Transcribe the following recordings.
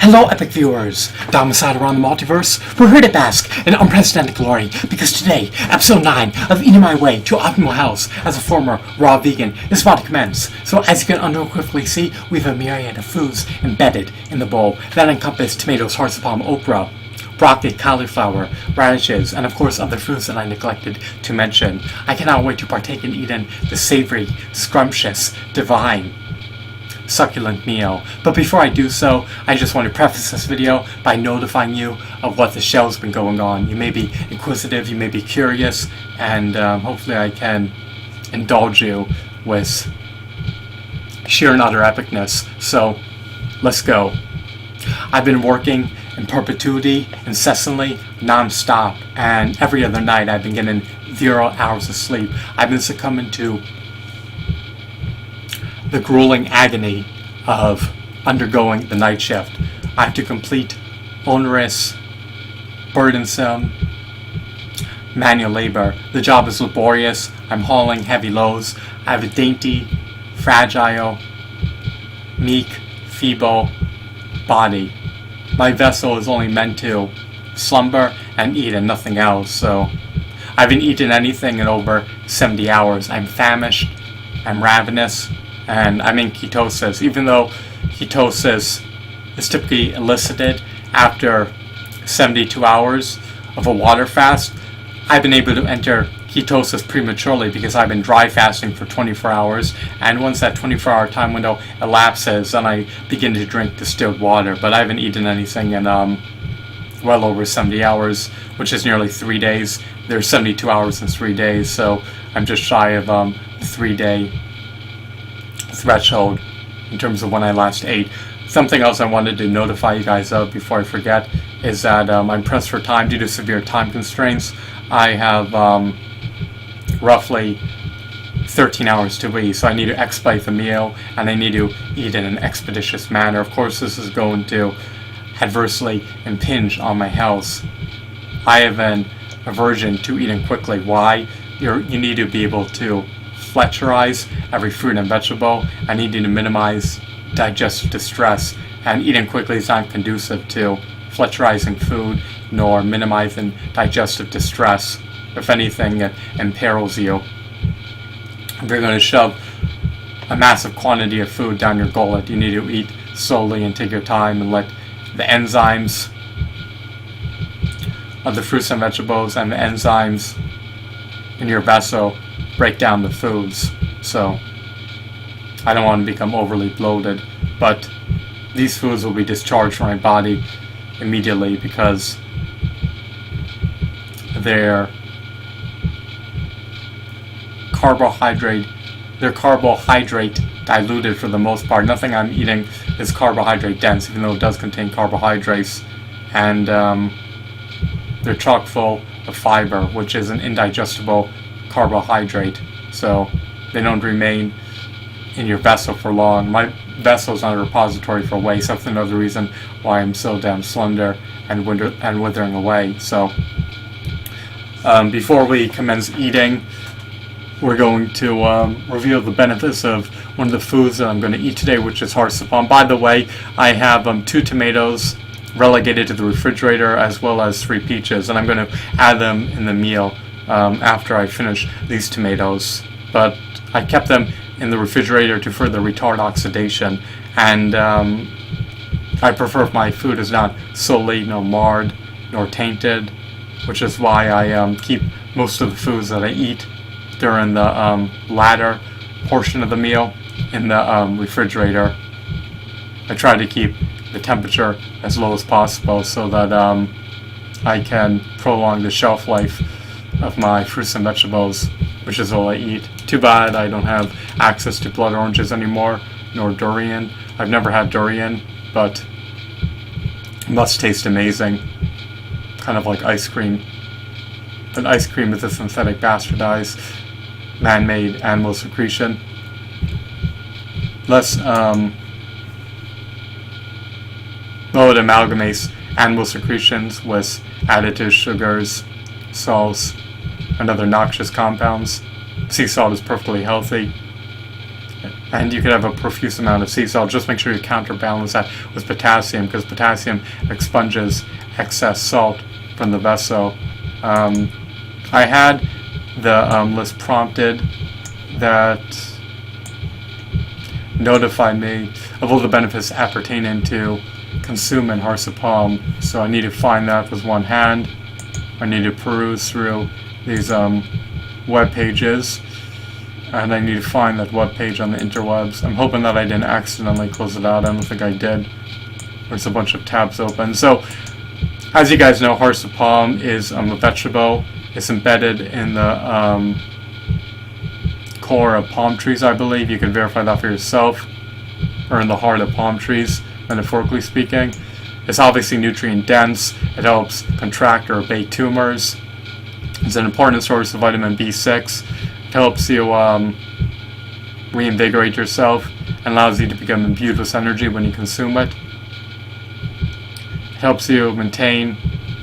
Hello, epic viewers! Domiciled around the multiverse, we're here to bask in unprecedented glory because today, episode 9 of Eating My Way to Optimal Health as a former raw vegan is about to commence. So as you can unequivocally see, we have a myriad of foods embedded in the bowl that encompass tomatoes, marzipan, okra, broccoli, cauliflower, radishes, and of course other foods that I neglected to mention. I cannot wait to partake in eating the savory, scrumptious, divine, succulent meal. But before I do so, I just want to preface this video by notifying you of what the show's been going on. You may be inquisitive, you may be curious, and hopefully I can indulge you with sheer and utter epicness. So, let's go. I've been working in perpetuity, incessantly, non-stop, and every other night I've been getting 0 hours of sleep. I've been succumbing to the grueling agony of undergoing the night shift. I have to complete onerous, burdensome manual labor. The job is laborious. I'm hauling heavy loads. I have a dainty, fragile, meek, feeble body. My vessel is only meant to slumber and eat and nothing else, so I haven't eaten anything in over 70 hours. I'm famished, I'm ravenous, and I'm in ketosis. Even though ketosis is typically elicited after 72 hours of a water fast, I've been able to enter ketosis prematurely because I've been dry fasting for 24 hours, and once that 24-hour time window elapses, then I begin to drink distilled water. But I haven't eaten anything in well over 70 hours, which is nearly 3 days. There's 72 hours in 3 days, so I'm just shy of the 3-day threshold in terms of when I last ate. Something else I wanted to notify you guys of before I forget is that I'm pressed for time due to severe time constraints. I have roughly 13 hours to eat, so I need to expedite the meal and I need to eat in an expeditious manner. Of course, this is going to adversely impinge on my health. I have an aversion to eating quickly. Why? You need to be able to Fletcherize every fruit and vegetable. I need to minimize digestive distress, and eating quickly is not conducive to Fletcherizing food nor minimizing digestive distress. If anything, it imperils you. If you're going to shove a massive quantity of food down your gullet, you need to eat slowly and take your time and let the enzymes of the fruits and vegetables and the enzymes in your vessel break down the foods. So I don't want to become overly bloated, but these foods will be discharged from my body immediately because they're carbohydrate diluted for the most part. Nothing I'm eating is carbohydrate dense, even though it does contain carbohydrates, and they're chock full of fiber, which is an indigestible carbohydrate, so they don't remain in your vessel for long. My vessel is not a repository for waste. That's another reason why I'm so damn slender and withering away. So before we commence eating, we're going to reveal the benefits of one of the foods that I'm going to eat today, which is marzipan. By the way, I have 2 tomatoes relegated to the refrigerator as well as 3 peaches, and I'm going to add them in the meal after I finish these tomatoes. But I kept them in the refrigerator to further retard oxidation, and I prefer if my food is not sullied, nor marred, nor tainted, which is why I keep most of the foods that I eat during the latter portion of the meal in the refrigerator. I try to keep the temperature as low as possible so that I can prolong the shelf life of my fruits and vegetables, which is all I eat. Too bad I don't have access to blood oranges anymore, nor durian. I've never had durian, but it must taste amazing. Kind of like ice cream. But ice cream is a synthetic, bastardized, man-made animal secretion. It amalgamates animal secretions with additives, sugars, salts, and other noxious compounds. Sea salt is perfectly healthy. And you could have a profuse amount of sea salt. Just make sure you counterbalance that with potassium, because potassium expunges excess salt from the vessel. I had the list prompted that notified me of all the benefits appertaining to consuming Harsapam. So I need to find that with one hand. I need to peruse through these web pages, and I need to find that web page on the interwebs. I'm hoping that I didn't accidentally close it out. I don't think I did. There's a bunch of tabs open. So, as you guys know, Harsapam is a vegetable. It's embedded in the core of palm trees, I believe. You can verify that for yourself, or in the heart of palm trees, metaphorically speaking. It's obviously nutrient dense. It helps contract or abate tumors. It's an important source of vitamin B6. It helps you reinvigorate yourself and allows you to become imbued with energy when you consume it. It helps you maintain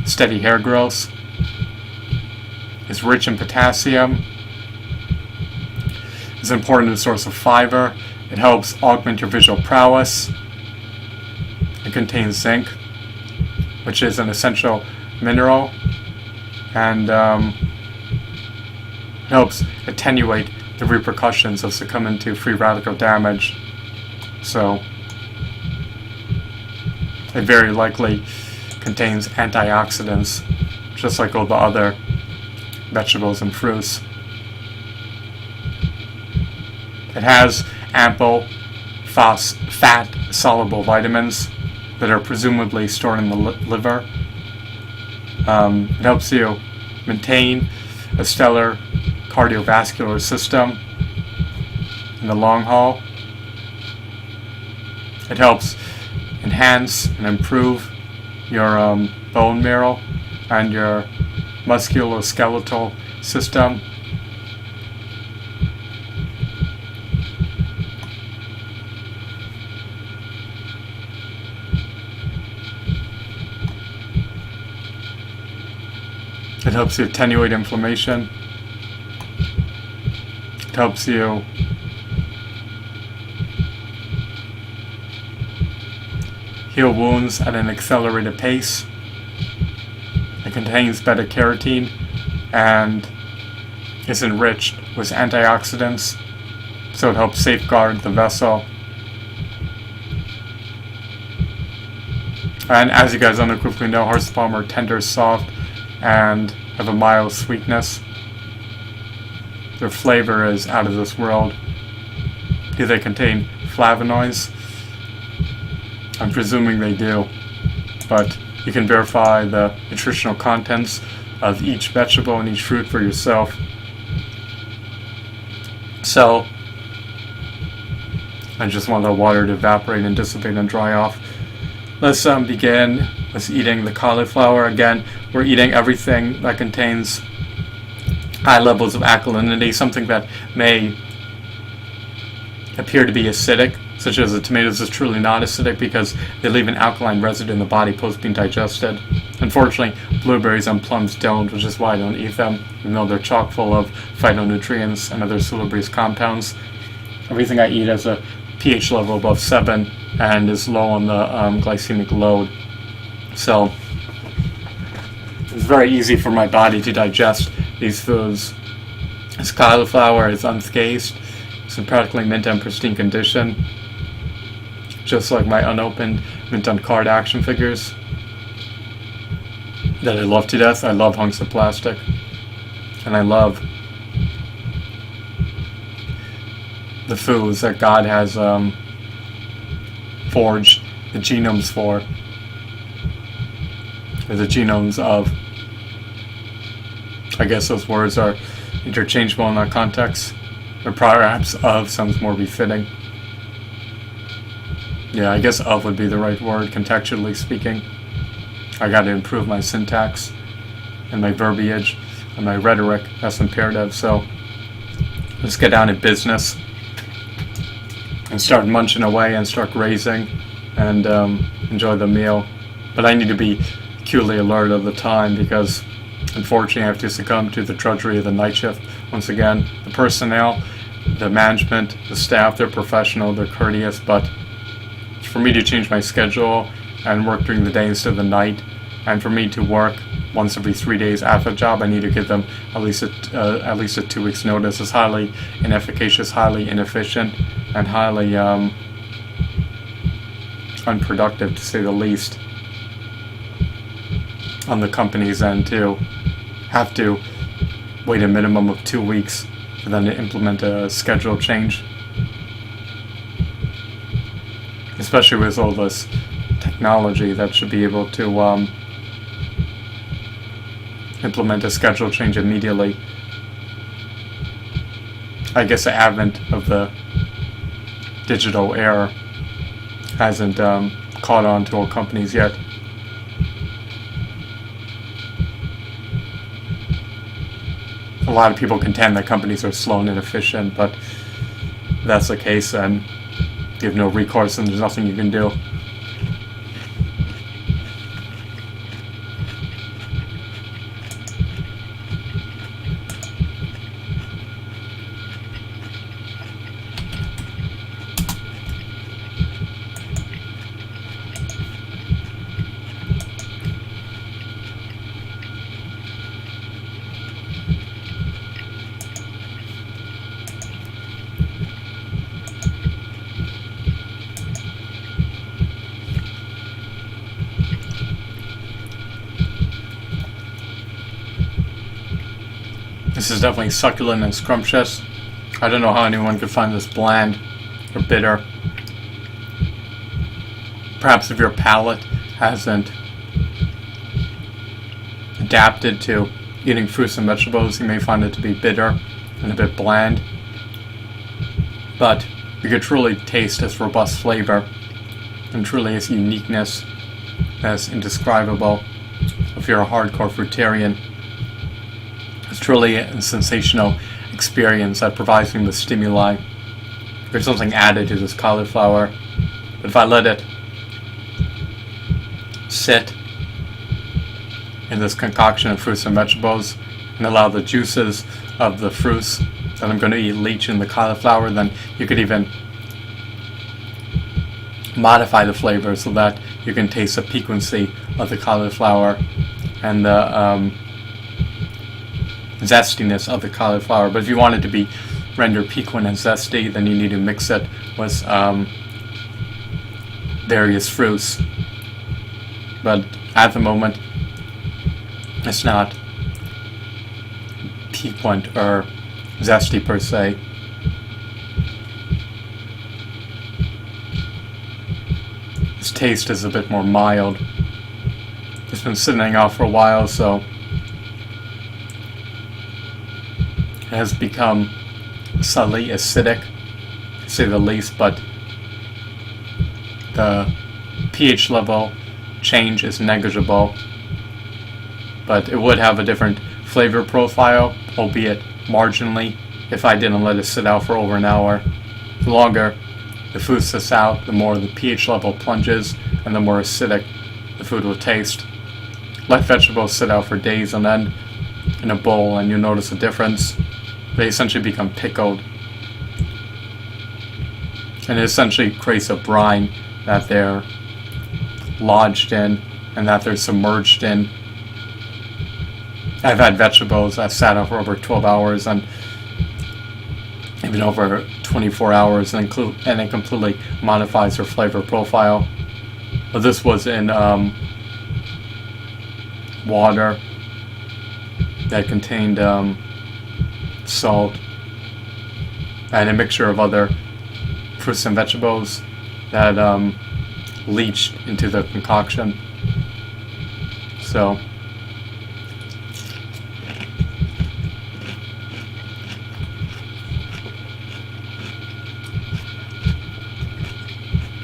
steady hair growth. It's rich in potassium. It's an important source of fiber. It helps augment your visual prowess. It contains zinc, which is an essential mineral, and helps attenuate the repercussions of succumbing to free radical damage. So it very likely contains antioxidants, just like all the other vegetables and fruits. It has ample fat-soluble vitamins that are presumably stored in the liver. It helps you maintain a stellar cardiovascular system in the long haul. It helps enhance and improve your bone marrow and your musculoskeletal system. It helps you attenuate inflammation. It helps you heal wounds at an accelerated pace. It contains beta-carotene and is enriched with antioxidants, so it helps safeguard the vessel. And as you guys unequivocally know, Harsapam are tender, soft, and have a mild sweetness. Their flavor is out of this world. Do they contain flavonoids? I'm presuming they do, but you can verify the nutritional contents of each vegetable and each fruit for yourself. So I just want the water to evaporate and dissipate and dry off. Let's begin with eating the cauliflower. Again, we're eating everything that contains high levels of alkalinity, something that may appear to be acidic, such as the tomatoes is truly not acidic because they leave an alkaline residue in the body post being digested. Unfortunately, blueberries and plums don't, which is why I don't eat them, even though they're chock full of phytonutrients and other salubrious compounds. Everything I eat has a pH level above 7 and is low on the glycemic load. So it's very easy for my body to digest these foods. This cauliflower is unscathed. It's in practically mint and pristine condition, just like my unopened mint on card action figures that I love to death. I love hunks of plastic, and I love the foods that God has forged the genomes for, or the genomes of. I guess those words are interchangeable in that context, or perhaps of sounds more befitting. Yeah, I guess of would be the right word, contextually speaking. I got to improve my syntax and my verbiage and my rhetoric. That's imperative. So let's get down to business and start munching away and start grazing and enjoy the meal. But I need to be acutely alert of the time because unfortunately I have to succumb to the drudgery of the night shift. Once again, the personnel the management, the staff, they're professional, they're courteous, but for me to change my schedule and work during the day instead of the night, and for me to work once every 3 days at the job, I need to give them at least a 2 weeks notice. It's highly inefficacious, highly inefficient, and highly unproductive, to say the least, on the company's end to have to wait a minimum of 2 weeks for them to implement a schedule change, especially with all this technology that should be able to implement a schedule change immediately. I guess the advent of the digital era hasn't caught on to all companies yet. A lot of people contend that companies are slow and inefficient, but if that's the case, then you have no recourse and there's nothing you can do. This is definitely succulent and scrumptious. I don't know how anyone could find this bland or bitter. Perhaps if your palate hasn't adapted to eating fruits and vegetables, you may find it to be bitter and a bit bland. But you could truly taste its robust flavor and truly its uniqueness that's indescribable if you're a hardcore fruitarian. It's truly a sensational experience that provides me with stimuli. There's something added to this cauliflower, but if I let it sit in this concoction of fruits and vegetables and allow the juices of the fruits that I'm going to eat leach in the cauliflower, then you could even modify the flavor so that you can taste the piquancy of the cauliflower and the zestiness of the cauliflower. But if you want it to be rendered piquant and zesty, then you need to mix it with various fruits. But at the moment, it's not piquant or zesty per se. Its taste is a bit more mild. It's been sitting out for a while, so it has become subtly acidic, to say the least, but the pH level change is negligible. But it would have a different flavor profile, albeit marginally, if I didn't let it sit out for over an hour. The longer the food sits out, the more the pH level plunges and the more acidic the food will taste. Let vegetables sit out for days on end in a bowl and you'll notice a difference. They essentially become pickled, and it essentially creates a brine that they're lodged in and that they're submerged in. I've had vegetables that sat out for over 12 hours and even over 24 hours, and it completely modifies their flavor profile. But this was in water that contained salt and a mixture of other fruits and vegetables that leached into the concoction. So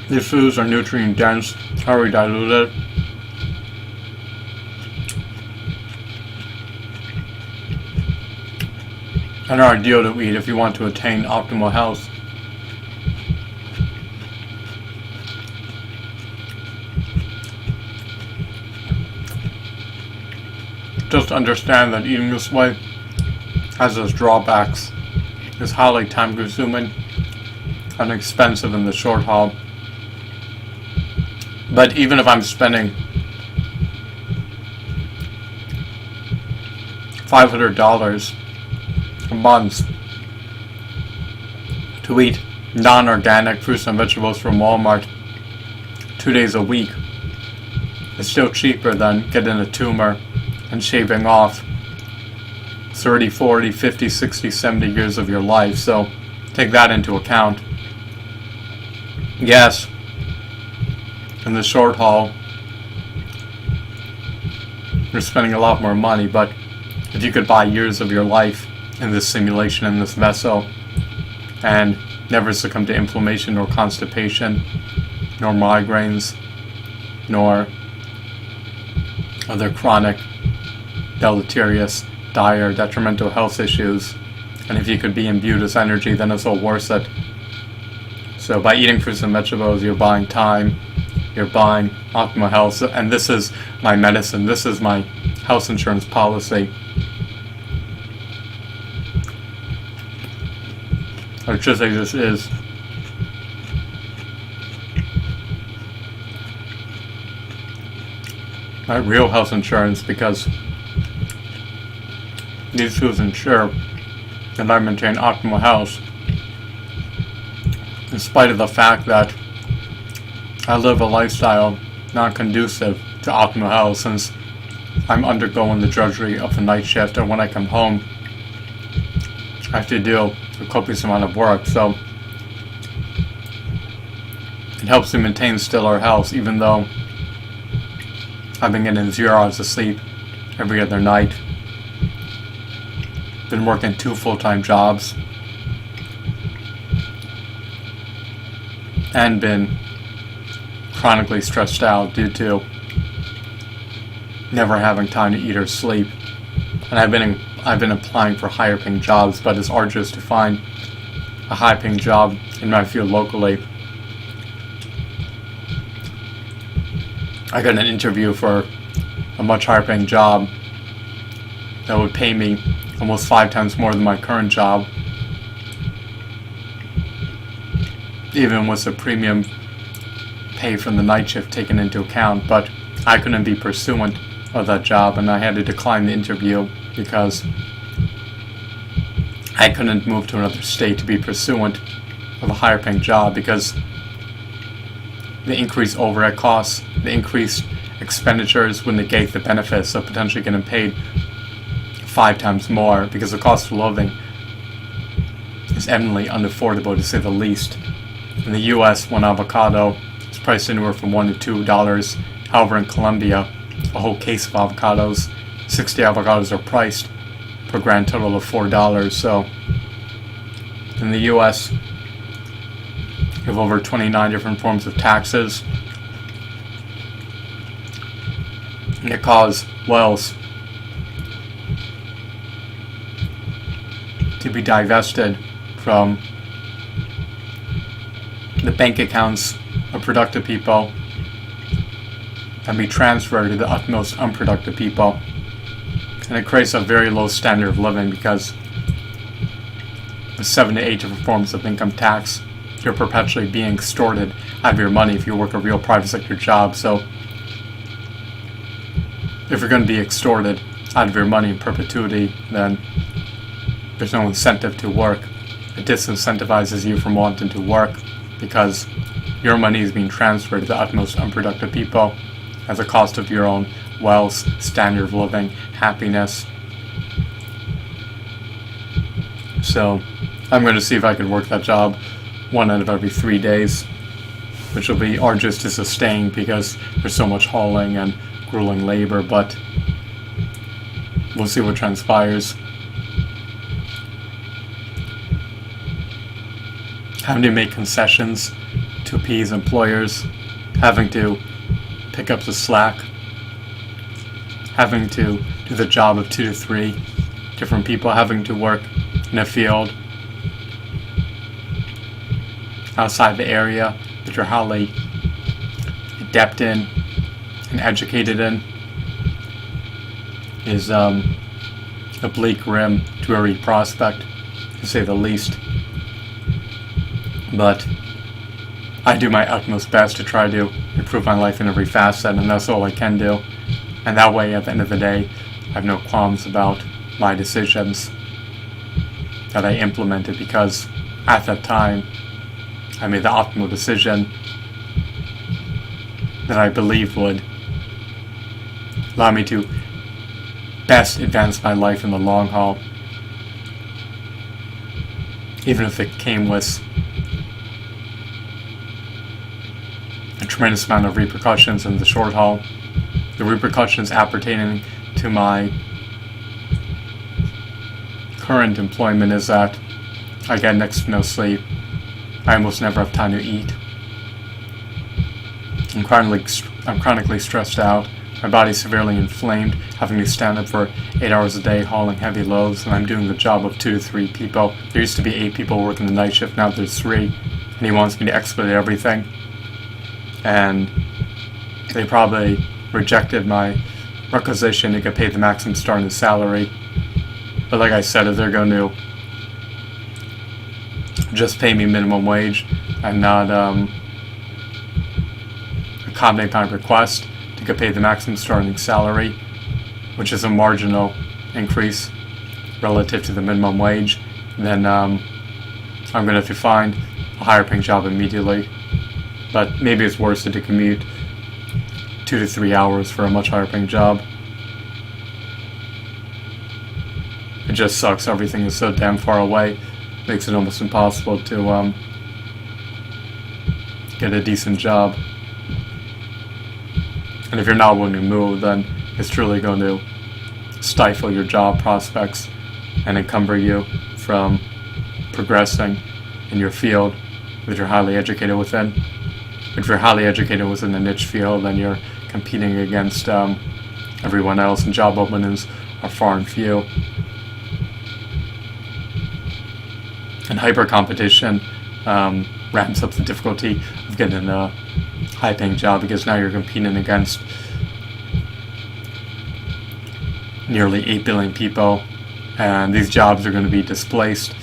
these foods are nutrient dense, highly diluted, and are ideal to eat if you want to attain optimal health. Just understand that eating this way has its drawbacks. is highly time consuming and expensive in the short haul. But even if I'm spending $500 a month to eat non-organic fruits and vegetables from Walmart 2 days a week, it's still cheaper than getting a tumor and shaving off 30, 40, 50, 60, 70 years of your life. So take that into account. Yes, in the short haul, you're spending a lot more money, but if you could buy years of your life in this simulation, in this vessel, and never succumb to inflammation nor constipation, nor migraines, nor other chronic, deleterious, dire, detrimental health issues, and if you could be imbued with energy, then it's all worth it. So by eating fruits and vegetables, you're buying time, you're buying optimal health, and this is my medicine, this is my health insurance policy. I should say this is. My real health insurance, because these foods ensure that I maintain optimal health in spite of the fact that I live a lifestyle not conducive to optimal health, since I'm undergoing the drudgery of the night shift, and when I come home I have to do a copious amount of work, so it helps to maintain stellar health, even though I've been getting 0 hours of sleep every other night. Been working 2 full-time jobs and been chronically stressed out due to never having time to eat or sleep. And I've been applying for higher paying jobs, but it's arduous to find a high paying job in my field locally. I got an interview for a much higher paying job that would pay me almost 5 times more than my current job, even with the premium pay from the night shift taken into account. But I couldn't be pursuant of that job, and I had to decline the interview because I couldn't move to another state to be pursuant of a higher paying job, because the increased overhead costs, the increased expenditures would negate the benefits of potentially getting paid 5 times more, because the cost of living is eminently unaffordable, to say the least. In the US, one avocado is priced anywhere from $1 to $2. However, in Colombia, a whole case of avocados, 60 avocados are priced for a grand total of $4. So in the US, you have over 29 different forms of taxes, and it causes wealth to be divested from the bank accounts of productive people and be transferred to the utmost unproductive people. And it creates a very low standard of living, because with 7 to 8 different forms of income tax, you're perpetually being extorted out of your money if you work a real private sector job. So if you're going to be extorted out of your money in perpetuity, then there's no incentive to work. It disincentivizes you from wanting to work, because your money is being transferred to the utmost unproductive people at the cost of your own wealth, standard of living, happiness. So I'm going to see if I can work that job 1 out of every 3 days, which will be arduous to sustain because there's so much hauling and grueling labor, but we'll see what transpires. Having to make concessions to appease employers, having to pick up the slack, having to do the job of 2 to 3 different people, having to work in a field outside the area that you're highly adept in and educated in is a bleak, grim, dreary prospect. to say the least. But I do my utmost best to try to improve my life in every facet, and that's all I can do. And that way, at the end of the day, I have no qualms about my decisions that I implemented, because at that time, I made the optimal decision that I believe would allow me to best advance my life in the long haul, even if it came with a tremendous amount of repercussions in the short haul. The repercussions appertaining to my current employment is that I get next to no sleep. I almost never have time to eat. I'm chronically stressed out. My body's severely inflamed, having to stand up for 8 hours a day hauling heavy loads, and I'm doing the job of 2 to 3 people. There used to be 8 people working the night shift, now there's 3, and he wants me to expedite everything. And they probably rejected my requisition to get paid the maximum starting salary. But like I said, if they're going to just pay me minimum wage and not accommodate my request to get paid the maximum starting salary, which is a marginal increase relative to the minimum wage, then I'm going to have to find a higher paying job immediately. But maybe it's worth it to commute 2 to 3 hours for a much higher paying job. It just sucks. Everything is so damn far away. Makes it almost impossible to get a decent job. And if you're not willing to move, then it's truly going to stifle your job prospects and encumber you from progressing in your field that you're highly educated within. If you're highly educated within a niche field, then you're competing against everyone else, and job openings are far and few. And hyper competition ramps up the difficulty of getting a high paying job, because now you're competing against nearly 8 billion people, and these jobs are going to be displaced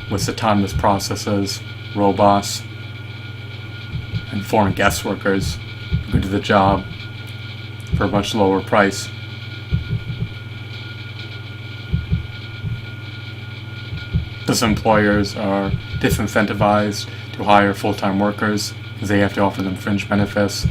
with autonomous processes, robots, and foreign guest workers who do the job for a much lower price. Thus employers are disincentivized to hire full-time workers because they have to offer them fringe benefits,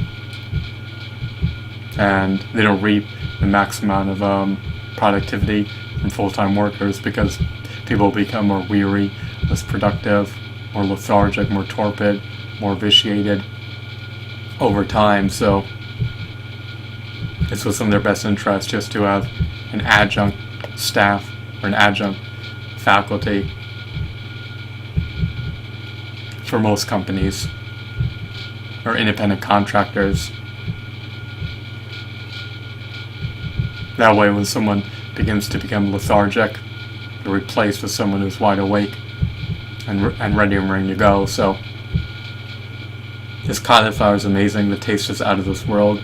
and they don't reap the max amount of productivity from full-time workers because people become more weary, less productive, more lethargic, more torpid, more vitiated over time. So it's within their best interest just to have an adjunct staff or an adjunct faculty for most companies or independent contractors. That way, when someone begins to become lethargic, they're replaced with someone who's wide awake and ready and raring to go. So this cauliflower is amazing. The taste is out of this world.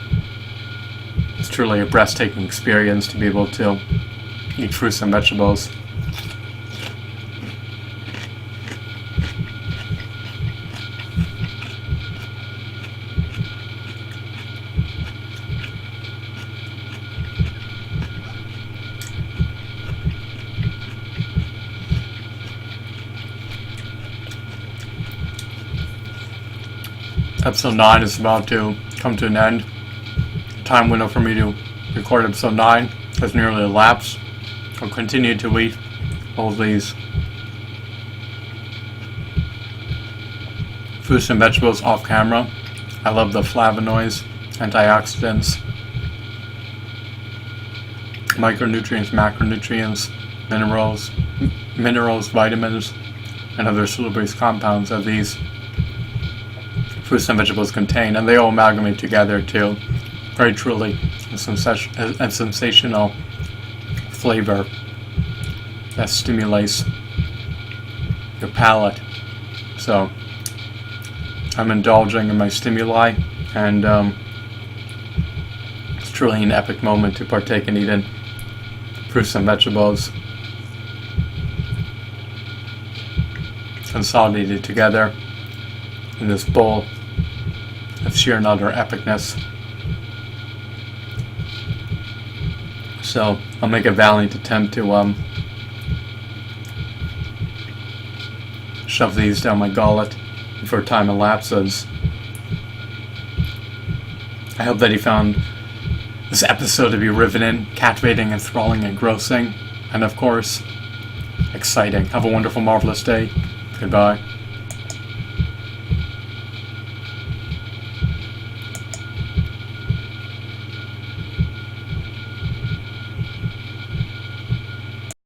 It's truly a breathtaking experience to be able to eat fruits and vegetables. Episode 9 is about to come to an end. The time window for me to record episode 9 has nearly elapsed. I'll continue to eat all these fruits and vegetables off camera. I love the flavonoids, antioxidants, micronutrients, macronutrients, minerals, vitamins, and other salubrious compounds that these fruits and vegetables contain, and they all amalgamate together to very truly a sensational flavor that stimulates your palate. So I'm indulging in my stimuli, and it's truly an epic moment to partake in eating fruits and vegetables. consolidated together in this bowl of sheer and utter epicness. So I'll make a valiant attempt to shove these down my gullet before time elapses. I hope that you found this episode to be riveting, captivating, enthralling, engrossing, and of course, exciting. Have a wonderful, marvelous day. Goodbye.